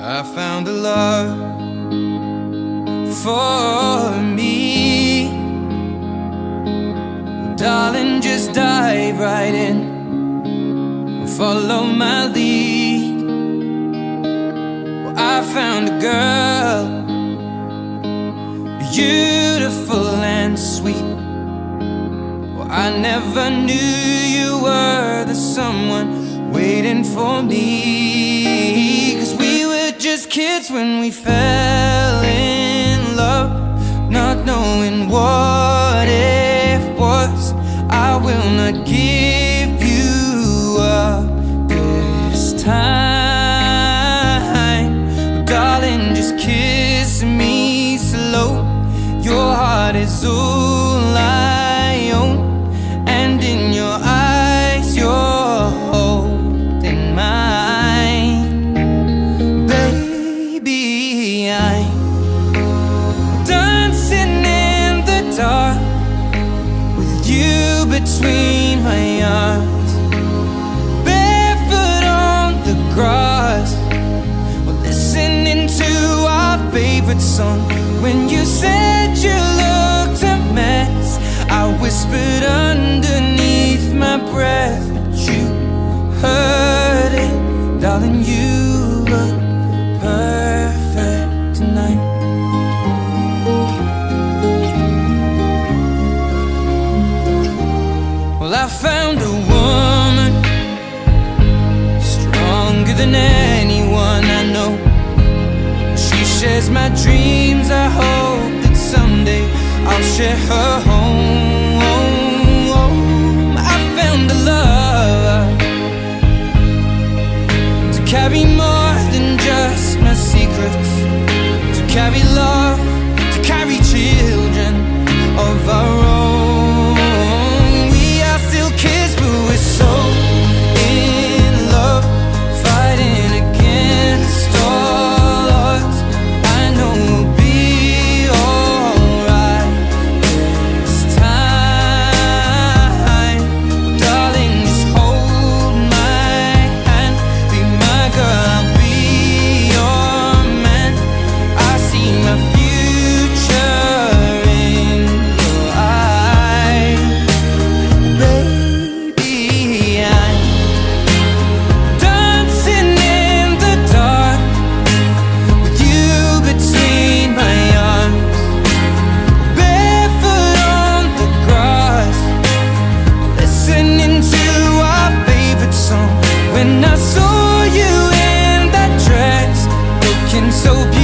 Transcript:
I found a love for me. Well, darling, just dive right in, follow my lead. Well, I found a girl, beautiful and sweet. Well, I never knew you were the someone waiting for me. 'Cause we were just kids when we fell in love, not knowing what it was. I will not give you up this time. Darling, just kiss me slow. Your heart is all I own, and in your eyes you're holding mine. Baby, I'm dancing in the dark with you between my arms, barefoot on the grass, listening to our favorite song. When you said you looked a mess, I whispered underneath my breath, but you heard it. Darling, you look perfect tonight. Well, I found a woman stronger than anyone I know. She shares my dreams. I hope that someday I'll share her home. I found a love to carry more than just my secrets, to carry love, to carry children of our own. We are still kids, but we're so in love, fighting against all odds. I know we'll be alright this time. Darling, just hold my hand, be my girl, I'll be your man. I see my future in your eyes. Baby, I'm dancing in the dark with you between my arms, barefoot on the grass, listening to our favorite song. When I saw you in that dress, looking so beautiful,